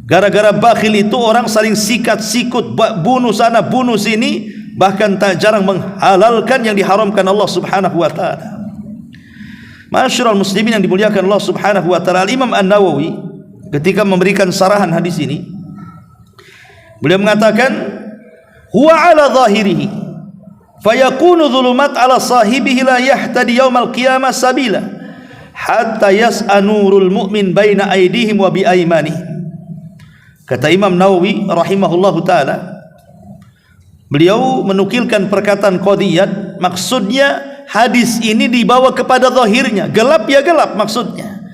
Gara-gara bakhil itu orang saling sikat-sikut, bunuh sana bunuh sini, bahkan tak jarang menghalalkan yang diharamkan Allah Subhanahu wa taala. Ma'asyiral muslimin yang dimuliakan Allah Subhanahu wa taala, Imam An-Nawawi ketika memberikan sarahan hadis ini, beliau mengatakan, huwa ala zahirihi fayakunu dhulumat ala sahibihi la yahtadi yaumal qiyamah sabila hatta yas'a nurul mu'min baina aydihim wa bi aymanihim. Kata Imam Nawawi rahimahullahu ta'ala, beliau menukilkan perkataan qadiyat, maksudnya hadis ini dibawa kepada zahirnya, gelap ya gelap maksudnya,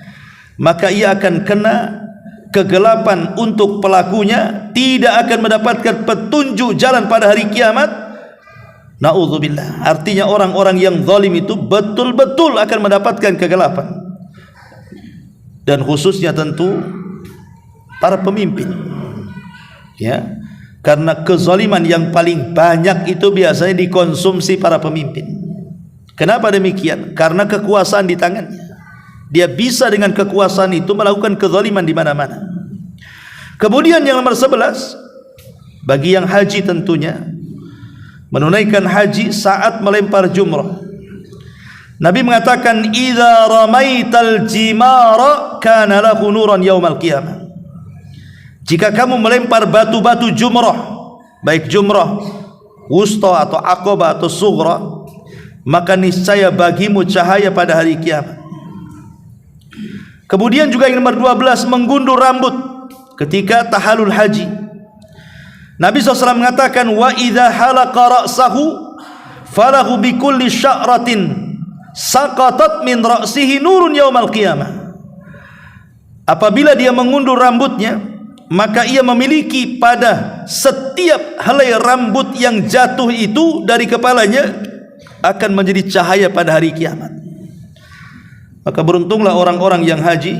maka ia akan kena kegelapan untuk pelakunya, tidak akan mendapatkan petunjuk jalan pada hari kiamat. Na'udzubillah. Artinya orang-orang yang zalim itu betul-betul akan mendapatkan kegelapan, dan khususnya tentu para pemimpin, ya, karena kezaliman yang paling banyak itu biasanya dikonsumsi para pemimpin. Kenapa demikian? Karena kekuasaan di tangannya. Dia bisa dengan kekuasaan itu melakukan kezaliman di mana-mana. Kemudian yang nomor 11, bagi yang haji tentunya, menunaikan haji saat melempar jumrah. Nabi mengatakan, "Idza ramaital jimara kana lahu nuran yaumal qiyamah." Jika kamu melempar batu-batu jumrah, baik jumrah wusta atau aqabah atau sughra, maka niscaya bagimu cahaya pada hari kiamat. Kemudian juga yang nomor 12, menggundur rambut ketika tahallul haji. Nabi SAW mengatakan, "Wa idza halaqa ra'sahu falahu bikulli sya'ratin saqatat min ra'sihi nurun yaumal qiyamah." Apabila dia mengundur rambutnya, maka ia memiliki pada setiap helai rambut yang jatuh itu dari kepalanya akan menjadi cahaya pada hari kiamat. Maka beruntunglah orang-orang yang haji,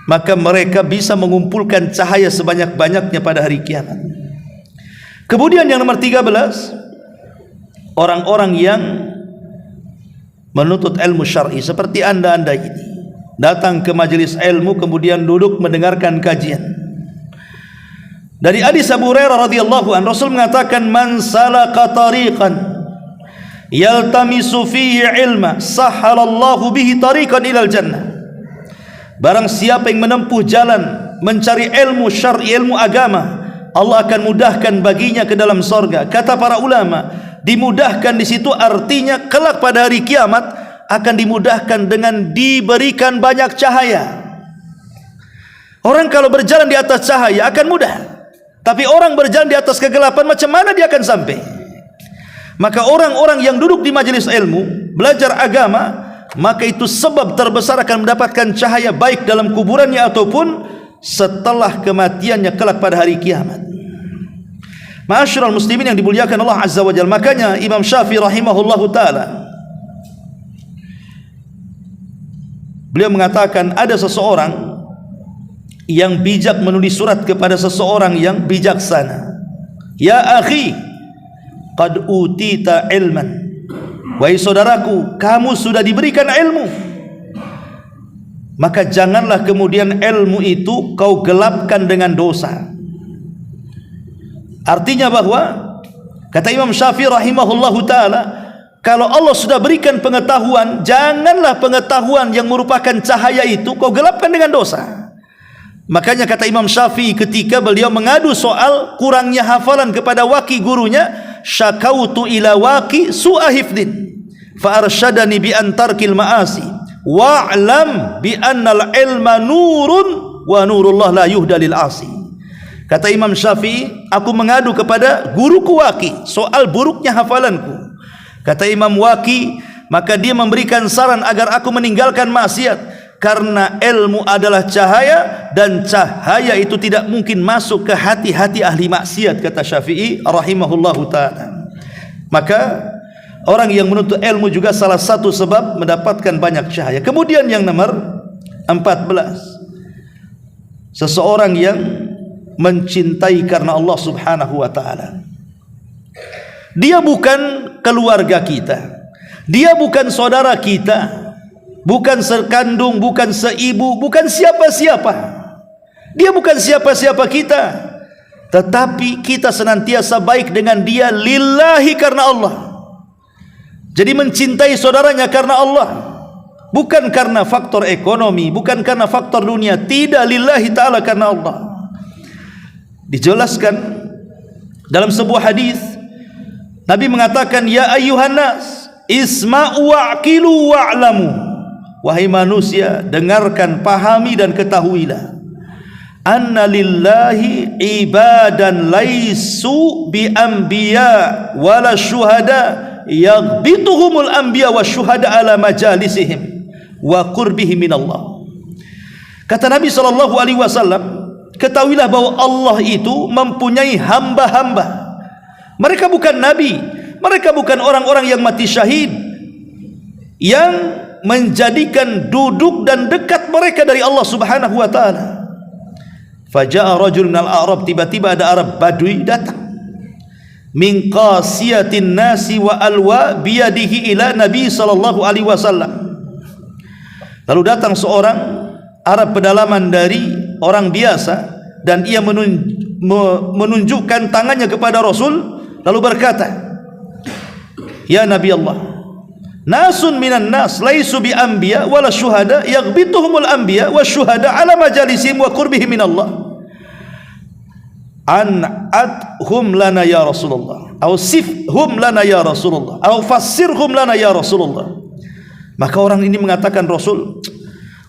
maka mereka bisa mengumpulkan cahaya sebanyak-banyaknya pada hari kiamat. Kemudian yang nomor 13, orang-orang yang menuntut ilmu syar'i seperti anda-anda ini, datang ke majelis ilmu kemudian duduk mendengarkan kajian. Dari hadis Abu Hurairah radhiyallahu anhu, Rasul mengatakan, "Man salaka tariqan yaltamisu fihi ilma sahhalallahu bihi tariqan ilal jannah." Barang siapa yang menempuh jalan mencari ilmu syar'i, ilmu agama, Allah akan mudahkan baginya ke dalam sorga. Kata para ulama, dimudahkan di situ artinya kelak pada hari kiamat akan dimudahkan dengan diberikan banyak cahaya. Orang kalau berjalan di atas cahaya akan mudah, tapi orang berjalan di atas kegelapan, macam mana dia akan sampai? Maka orang-orang yang duduk di majelis ilmu, belajar agama, maka itu sebab terbesar akan mendapatkan cahaya baik dalam kuburannya ataupun setelah kematiannya kelak pada hari kiamat. Ma'asyiral muslimin yang dimuliakan Allah Azza wa Jalla, makanya Imam Syafi'i rahimahullahu taala, beliau mengatakan ada seseorang yang bijak menulis surat kepada seseorang yang bijaksana. "Ya akhi, qad utita ilman." Wahai saudaraku, kamu sudah diberikan ilmu, maka janganlah kemudian ilmu itu kau gelapkan dengan dosa. Artinya bahwa, kata Imam Syafi'i rahimahullahu ta'ala, kalau Allah sudah berikan pengetahuan, janganlah pengetahuan yang merupakan cahaya itu kau gelapkan dengan dosa. Makanya kata Imam Syafi'i ketika beliau mengadu soal kurangnya hafalan kepada waki gurunya, "Syakautu ila waki su'a hifdin fa arsyadani bi antarkil ma'asi wa'lam bi annal ilma nurun wa nurullah la yuhda lil asi." Kata Imam Syafi'i, aku mengadu kepada guruku Waki soal buruknya hafalanku. Kata Imam Waki, maka dia memberikan saran agar aku meninggalkan maksiat, karena ilmu adalah cahaya dan cahaya itu tidak mungkin masuk ke hati-hati ahli maksiat, kata Syafi'i rahimahullahu ta'ala. Maka orang yang menuntut ilmu juga salah satu sebab mendapatkan banyak cahaya. Kemudian yang nomor 14, seseorang yang mencintai karena Allah subhanahu wa ta'ala. Dia bukan keluarga kita, dia bukan saudara kita, bukan sekandung, bukan seibu, bukan siapa-siapa. Dia bukan siapa-siapa kita, tetapi kita senantiasa baik dengan dia lillahi, karena Allah. Jadi mencintai saudaranya karena Allah, bukan karena faktor ekonomi, bukan karena faktor dunia, tidak, lillahi ta'ala, karena Allah. Dijelaskan dalam sebuah hadis, Nabi mengatakan, "Ya ayyuhan nas, isma'u wa'qilu wa'lamu." Wahai manusia, dengarkan, pahami dan ketahuilah, anna lillahi ibadan laisu bi anbiya wala syuhada yaghbituhumul anbiya wa syuhada ala majalisihim wa qurbihim minallah. Kata Nabi SAW, ketahuilah bahwa Allah itu mempunyai hamba-hamba. Mereka bukan nabi, mereka bukan orang-orang yang mati syahid, yang menjadikan duduk dan dekat mereka dari Allah subhanahu wa ta'ala. Faja'a rajul minal Arab, tiba-tiba ada Arab Badui datang. min qasiyatin nasi wa alwa biyadihi ila Nabi sallallahu alaihi wasallam. Lalu datang seorang Arab pedalaman dari orang biasa dan ia menunjukkan tangannya kepada Rasul lalu berkata, ya Nabi Allah, nasun minan nas laisu bi anbiya wala syuhada yaghbituhumul anbiya wasyuhada ala majalisihim wa qurbihim min Allah. An'athum lana ya Rasulullah, atau sifhum lana ya Rasulullah, atau fassirhum lana ya Rasulullah. Maka orang ini mengatakan, Rasul,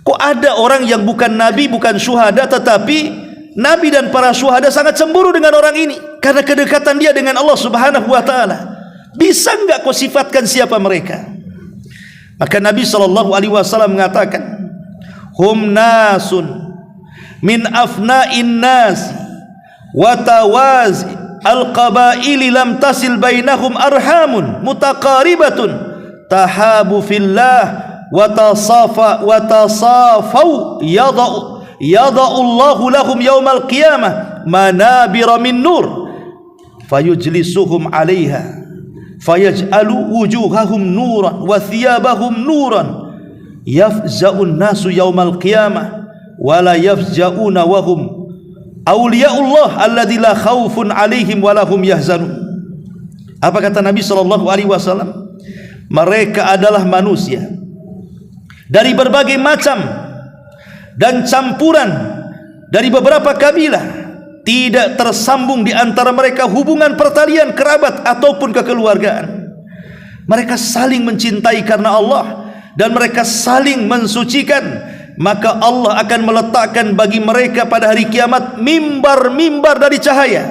kok ada orang yang bukan nabi, bukan syuhada, tetapi nabi dan para syuhada sangat cemburu dengan orang ini karena kedekatan dia dengan Allah Subhanahu wa taala. Bisa enggak kau sifatkan siapa mereka? Maka Nabi sallallahu alaihi wasallam mengatakan, hum nasun min afna'in nas wa tawazi al-qabaili lam tasil bainahum arhamun mutaqaribatun tahabu fillah wa tasafau yada'u Allahu lahum yawmal qiyamah manabira min nur fayujlisuhum 'alaiha fayaj'alu wujuhahum nuran wa thiyabahum nuran yafza'un nasu yawmal qiyamah wa la yafza'una wa hum awliyaullah alladzi la khaufun 'alaihim wa lahum yahzanun. Apa kata Nabi sallallahu alaihi wasallam? Mereka adalah manusia dari berbagai macam dan campuran dari beberapa kabilah. Tidak tersambung di antara mereka hubungan pertalian kerabat ataupun kekeluargaan. Mereka saling mencintai karena Allah dan mereka saling mensucikan. Maka Allah akan meletakkan bagi mereka pada hari kiamat mimbar-mimbar dari cahaya.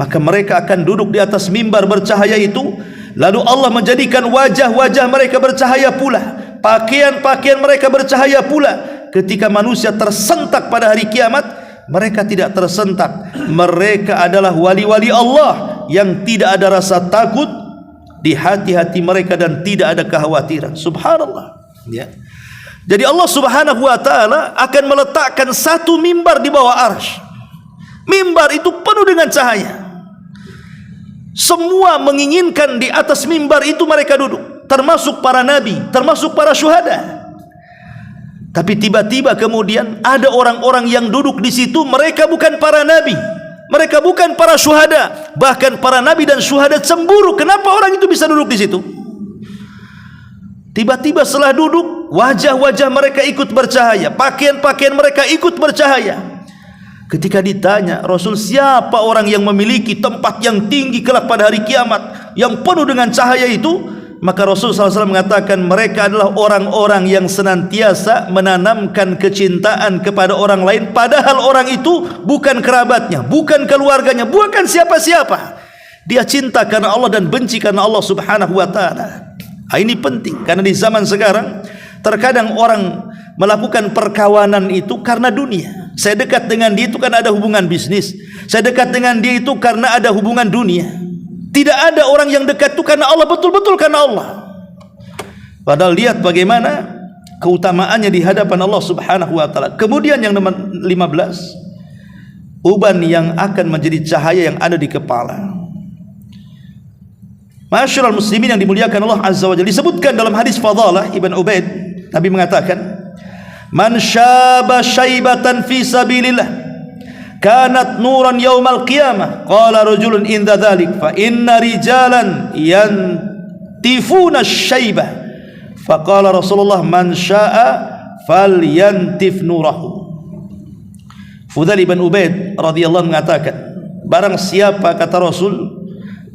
Maka mereka akan duduk di atas mimbar bercahaya itu. Lalu Allah menjadikan wajah-wajah mereka bercahaya pula, pakaian-pakaian mereka bercahaya pula. Ketika manusia tersentak pada hari kiamat, mereka tidak tersentak. Mereka adalah wali-wali Allah yang tidak ada rasa takut di hati-hati mereka dan tidak ada kekhawatiran. Subhanallah, ya. Jadi Allah Subhanahu wa taala akan meletakkan satu mimbar di bawah arsy. Mimbar itu penuh dengan cahaya. Semua menginginkan di atas mimbar itu mereka duduk, termasuk para nabi, termasuk para syuhada. Tapi tiba-tiba kemudian ada orang-orang yang duduk di situ, mereka bukan para nabi, mereka bukan para syuhada. Bahkan para nabi dan syuhada cemburu, kenapa orang itu bisa duduk di situ? Tiba-tiba setelah duduk, wajah-wajah mereka ikut bercahaya, pakaian-pakaian mereka ikut bercahaya. Ketika ditanya, Rasul, siapa orang yang memiliki tempat yang tinggi kelak pada hari kiamat yang penuh dengan cahaya itu? Maka Rasul SAW mengatakan, mereka adalah orang-orang yang senantiasa menanamkan kecintaan kepada orang lain, padahal orang itu bukan kerabatnya, bukan keluarganya, bukan siapa-siapa. Dia cinta karena Allah dan benci karena Allah Subhanahu wa taala. Ini penting karena di zaman sekarang terkadang orang melakukan perkawanan itu karena dunia. Saya dekat dengan dia itu karena ada hubungan bisnis. Saya dekat dengan dia itu karena ada hubungan dunia. Tidak ada orang yang dekat itu karena Allah, betul-betul karena Allah. Padahal lihat bagaimana keutamaannya di hadapan Allah Subhanahu wa taala. Kemudian yang nomor 15, uban yang akan menjadi cahaya yang ada di kepala. Masyarul muslimin yang dimuliakan Allah Azza wa Jalla, disebutkan dalam hadis Fadalah Ibn Ubaid, Nabi mengatakan, man syaba syaibatan fi sabilillah kanat nuran yaumal qiyamah. Qala rajulun inda dhalik fa inna rijalan yantifuna syaibah. Faqala Rasulullah man syaa falyantif nurahu. Fudail ibn Ubaid radhiyallahu mengatakan, barang siapa, kata Rasul,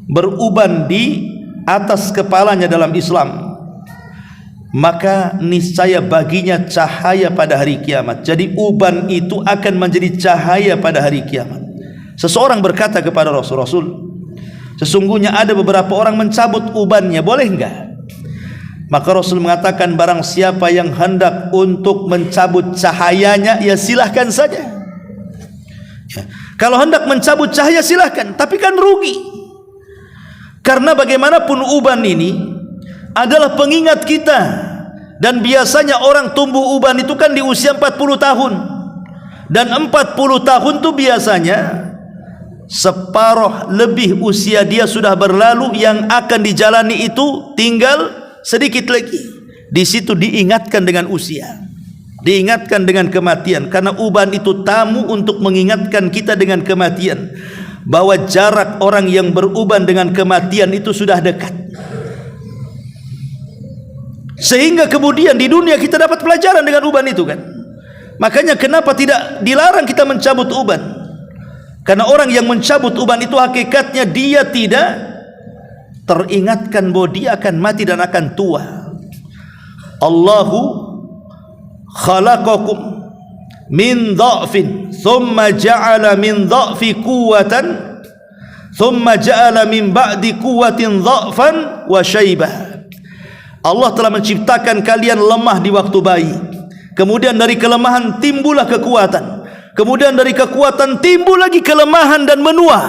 beruban di atas kepalanya dalam Islam, maka niscaya baginya cahaya pada hari kiamat. Jadi uban itu akan menjadi cahaya pada hari kiamat. Seseorang berkata kepada Rasul, Rasul, sesungguhnya ada beberapa orang mencabut ubannya, boleh enggak? Maka Rasul mengatakan, barang siapa yang hendak untuk mencabut cahayanya, ya silahkan saja. Ya. Kalau hendak mencabut cahaya silahkan, tapi kan rugi. Karena bagaimanapun uban ini adalah pengingat kita. Dan biasanya orang tumbuh uban itu kan di usia 40 tahun. Dan 40 tahun itu biasanya separuh lebih usia dia sudah berlalu, yang akan dijalani itu tinggal sedikit lagi. Di situ diingatkan dengan usia, diingatkan dengan kematian, karena uban itu tamu untuk mengingatkan kita dengan kematian, bahwa jarak orang yang beruban dengan kematian itu sudah dekat. Sehingga kemudian di dunia kita dapat pelajaran dengan uban itu kan. Makanya kenapa tidak dilarang kita mencabut uban? Karena orang yang mencabut uban itu hakikatnya dia tidak teringatkan bahwa dia akan mati dan akan tua. Allahu khalaqakum min dha'fin thumma ja'ala min dha'fi quwwatan thumma ja'ala min ba'di quwwatin dha'fan wa syaibah. Allah telah menciptakan kalian lemah di waktu bayi, kemudian dari kelemahan timbullah kekuatan, kemudian dari kekuatan timbul lagi kelemahan dan menua,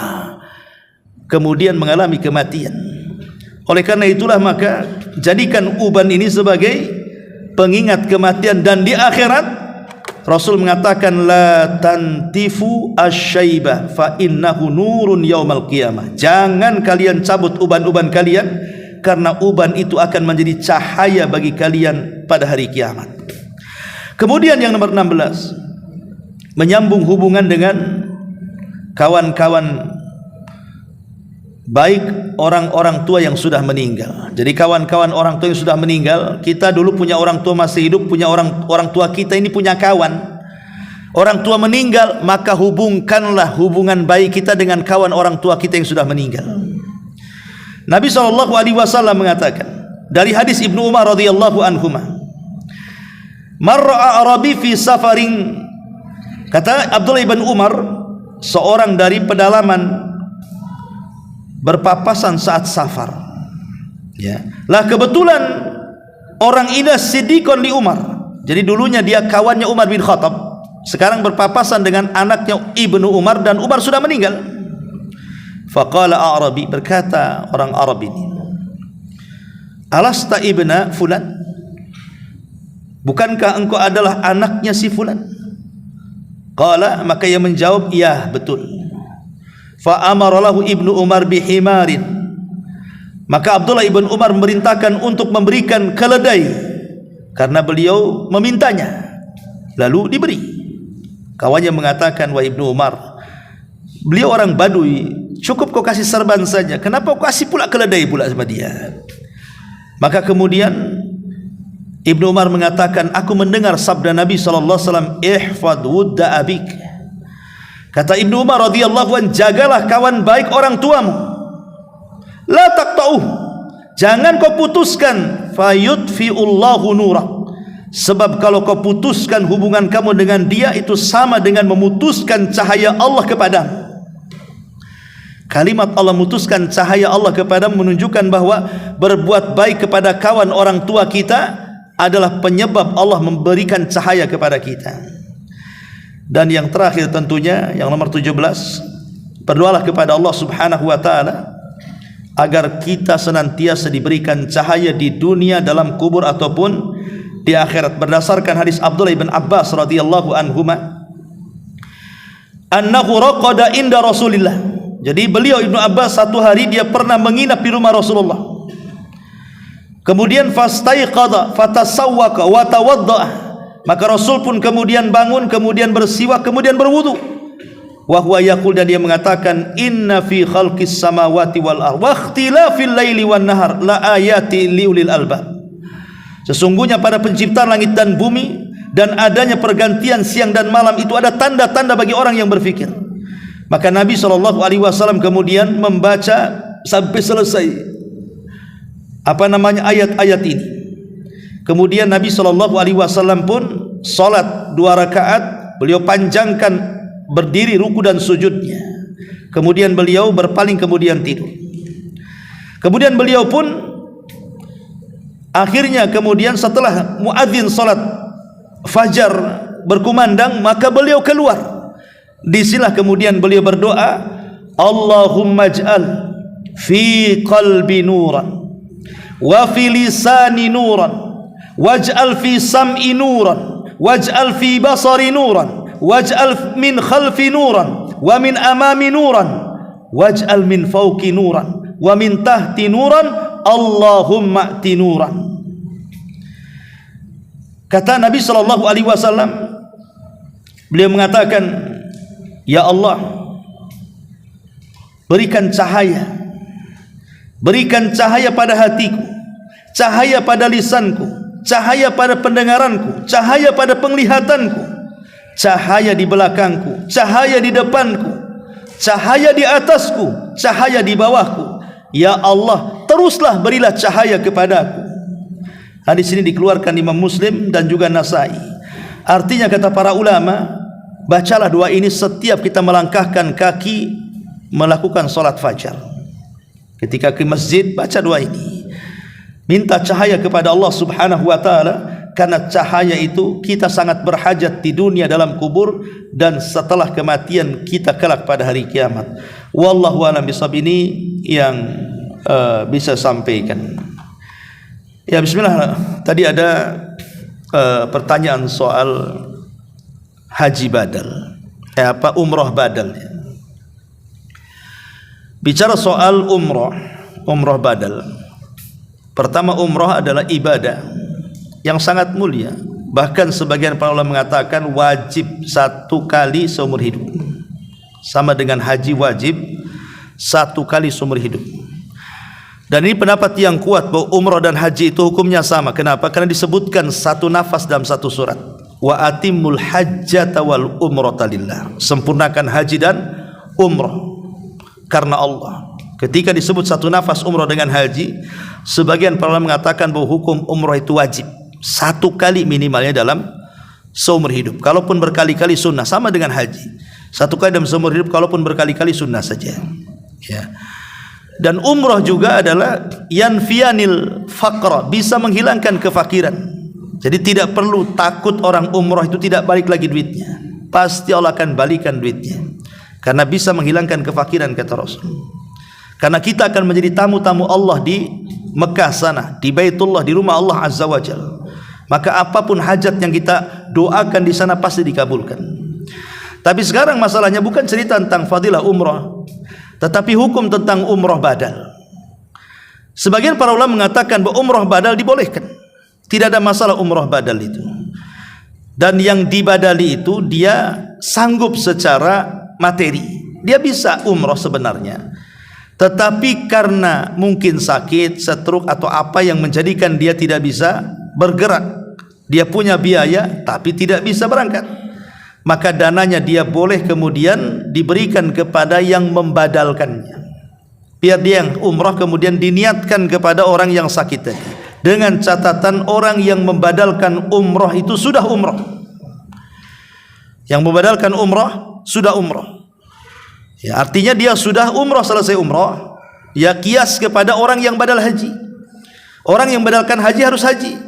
kemudian mengalami kematian. Oleh karena itulah maka jadikan uban ini sebagai pengingat kematian. Dan di akhirat Rasul mengatakan la tantifu asy-syaibah fa innahu nurun yaumal qiyamah. Jangan kalian cabut uban-uban kalian, karena uban itu akan menjadi cahaya bagi kalian pada hari kiamat. Kemudian yang nomor 16, menyambung hubungan dengan kawan-kawan baik orang-orang tua yang sudah meninggal. Jadi kawan-kawan orang tua yang sudah meninggal, kita dulu punya orang tua masih hidup, punya orang tua kita ini punya kawan. Orang tua meninggal, maka hubungkanlah hubungan baik kita dengan kawan orang tua kita yang sudah meninggal. Nabi SAW mengatakan dari hadis Ibnu Umar radhiyallahu anhuma, marra arabi fi safarin, kata Abdullah ibn Umar, seorang dari pedalaman berpapasan saat safar, ya. Lah kebetulan orang ini siddiqon li Umar. Jadi dulunya dia kawannya Umar bin Khattab, sekarang berpapasan dengan anaknya Ibnu Umar, dan Umar sudah meninggal. Faqala Arabi, berkata orang Arab ini, alasta ibna fulan, bukankah engkau adalah anaknya si fulan? Qala, maka ia menjawab, ya betul. Fa amara lahu Ibnu Umar bihimarin, maka Abdullah ibn Umar memerintahkan untuk memberikan keledai, karena beliau memintanya, lalu diberi. Kawannya mengatakan, wahai Ibnu Umar, beliau orang Badui, cukup kau kasih serban saja, kenapa kau kasih pula keledai pula sama dia? Maka kemudian Ibnu Umar mengatakan, aku mendengar sabda Nabi SAW, ihfad wudda abik. Kata Ibnu Umar radhiyallahu anhu, jagalah kawan baik orang tuamu, la taqta'uh, jangan kau putuskan, fayutfi'ullahu nurah, sebab kalau kau putuskan hubungan kamu dengan dia, itu sama dengan memutuskan cahaya Allah kepadamu. Kalimat Allah memutuskan cahaya Allah kepadamu menunjukkan bahwa berbuat baik kepada kawan orang tua kita adalah penyebab Allah memberikan cahaya kepada kita. Dan yang terakhir tentunya yang nomor 17, berdoalah kepada Allah Subhanahu wa taala agar kita senantiasa diberikan cahaya di dunia, dalam kubur ataupun di akhirat. Berdasarkan hadis Abdullah bin Abbas radhiyallahu anhuma, annahu raqada inda Rasulillah. Jadi beliau Ibnu Abbas satu hari dia pernah menginap di rumah Rasulullah. Kemudian fastaiqadha fatasawwaka wa tawaddaa. Maka Rasul pun kemudian bangun, kemudian bersiwak, kemudian berwudu. Wa huwa yaqul, dan dia mengatakan, inna fi khalqis samawati wal ardh wa ikhtilafil laili wan nahar la ayati liulil albab. Sesungguhnya pada penciptaan langit dan bumi dan adanya pergantian siang dan malam itu ada tanda-tanda bagi orang yang berfikir. Maka Nabi SAW kemudian membaca sampai selesai ayat-ayat ini. Kemudian Nabi SAW pun salat 2 rakaat, beliau panjangkan berdiri, ruku dan sujudnya. Kemudian beliau berpaling, kemudian tidur. Kemudian beliau pun akhirnya kemudian setelah muadzin salat fajar berkumandang, maka beliau keluar. Disilah kemudian beliau berdoa, Allahumma ij'al fi qalbi nuran wa fi lisani nuran waj'al fi sam'i nuran waj'al fi basari nuran waj'al min khalfi nuran wa min amami nuran waj'al min fawqi nuran wa min tahti nuran Allahumma ati nuran. Kata Nabi sallallahu alaihi wasallam, beliau mengatakan, ya Allah, berikan cahaya pada hatiku, cahaya pada lisanku, cahaya pada pendengaranku, cahaya pada penglihatanku, cahaya di belakangku, cahaya di depanku, cahaya di atasku, cahaya di bawahku. Ya Allah, teruslah berilah cahaya kepadaku. Hadis ini dikeluarkan Imam Muslim dan juga Nasai. Artinya kata para ulama, bacalah doa ini setiap kita melangkahkan kaki melakukan solat fajar. Ketika ke masjid, baca doa ini. Minta cahaya kepada Allah subhanahu wa ta'ala, karena cahaya itu kita sangat berhajat di dunia dalam kubur dan setelah kematian kita kelak pada hari kiamat. Wallahu a'lam bishawab. Ini yang bisa sampaikan. Ya, bismillah. Tadi ada pertanyaan soal haji badal, umrah badal. Bicara soal umrah badal. Pertama, umrah adalah ibadah yang sangat mulia. Bahkan sebagian para ulama mengatakan wajib 1 kali seumur hidup. Sama dengan haji wajib 1 kali seumur hidup. Dan ini pendapat yang kuat bahwa umrah dan haji itu hukumnya sama. Kenapa? Karena disebutkan satu nafas dalam satu surat. Wa atimul hajjata wal umrata lillah. Sempurnakan haji dan umrah karena Allah. Ketika disebut satu nafas umrah dengan haji, sebagian para ulama mengatakan bahwa hukum umrah itu wajib 1 kali minimalnya dalam seumur hidup. Kalaupun berkali-kali sunnah, sama dengan haji. 1 kali dalam seumur hidup, kalaupun berkali-kali sunnah saja. Ya. Dan umrah juga adalah yanfiyanil faqra, bisa menghilangkan kefakiran. Jadi tidak perlu takut orang umrah itu tidak balik lagi duitnya. Pasti Allah akan balikan duitnya. Karena bisa menghilangkan kefakiran, kata Rasul. Karena kita akan menjadi tamu-tamu Allah di Mekah sana, di Baitullah, di rumah Allah Azza wa Jalla. Maka apapun hajat yang kita doakan di sana pasti dikabulkan. Tapi sekarang masalahnya bukan cerita tentang fadilah umrah, tetapi hukum tentang umrah badal. Sebagian para ulama mengatakan bahwa umrah badal dibolehkan. Tidak ada masalah umrah badal itu. Dan yang dibadali itu dia sanggup secara materi. Dia bisa umrah sebenarnya. Tetapi karena mungkin sakit, stroke atau apa yang menjadikan dia tidak bisa bergerak. Dia punya biaya tapi tidak bisa berangkat. Maka dananya dia boleh kemudian diberikan kepada yang membadalkannya. Biar dia yang umrah kemudian diniatkan kepada orang yang sakit tadi. Dengan catatan orang yang membadalkan umrah itu sudah umrah. Yang membadalkan umrah sudah umrah. Ya, artinya dia sudah umrah, selesai umrah. Ya kias kepada orang yang badal haji. Orang yang badalkan haji harus haji.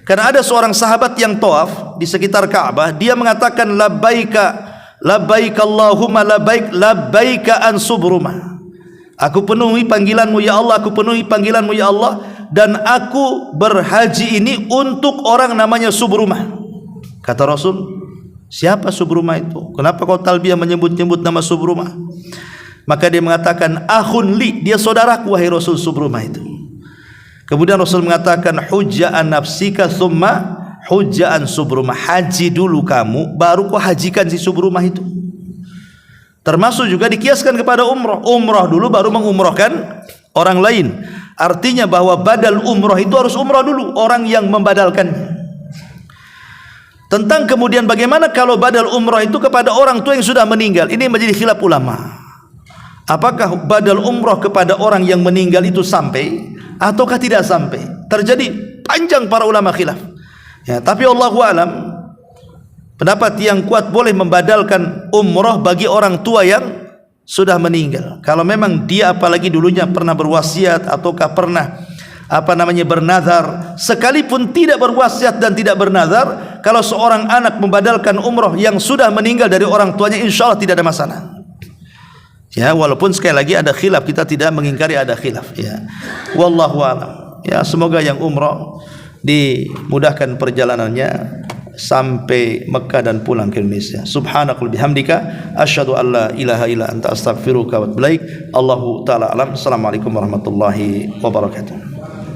Karena ada seorang sahabat yang tawaf di sekitar Ka'bah, dia mengatakan labbaika Allahumma labbaika an subrumah. Aku penuhi panggilanmu ya Allah, aku penuhi panggilanmu ya Allah, dan aku berhaji ini untuk orang namanya Subrumah. Kata Rasul, siapa Subrumah itu? Kenapa kau talbiyah menyebut-nyebut nama Subrumah? Maka dia mengatakan akhun li, dia saudaraku wahai Rasul Subrumah itu. Kemudian Rasul mengatakan hujja'an nafsika thumma hujja'an Subrumah. Haji dulu kamu, baru kau hajikan si Subrumah itu. Termasuk juga dikiaskan kepada umrah. Umrah dulu baru mengumrahkan orang lain. Artinya bahwa badal umrah itu harus umrah dulu, orang yang membadalkannya. Tentang kemudian bagaimana kalau badal umrah itu kepada orang tua yang sudah meninggal, ini menjadi khilaf ulama. Apakah badal umrah kepada orang yang meninggal itu sampai ataukah tidak sampai? Terjadi panjang para ulama khilaf. Ya, tapi Allahu a'lam, pendapat yang kuat boleh membadalkan umrah bagi orang tua yang sudah meninggal. Kalau memang dia apalagi dulunya pernah berwasiat ataukah pernah bernazar, sekalipun tidak berwasiat dan tidak bernazar, kalau seorang anak membadalkan umrah yang sudah meninggal dari orang tuanya, insya Allah tidak ada masalah. Ya, walaupun sekali lagi ada khilaf, kita tidak mengingkari ada khilaf. Ya, wallahu a'lam. Ya, semoga yang umrah dimudahkan perjalanannya, sampai Mekah dan pulang ke Indonesia. Subhanakallahumma bihamdika asyhadu an la ilaha illa anta astaghfiruka wa atubu ilaik. Allahu taala alam. Assalamualaikum warahmatullahi wabarakatuh.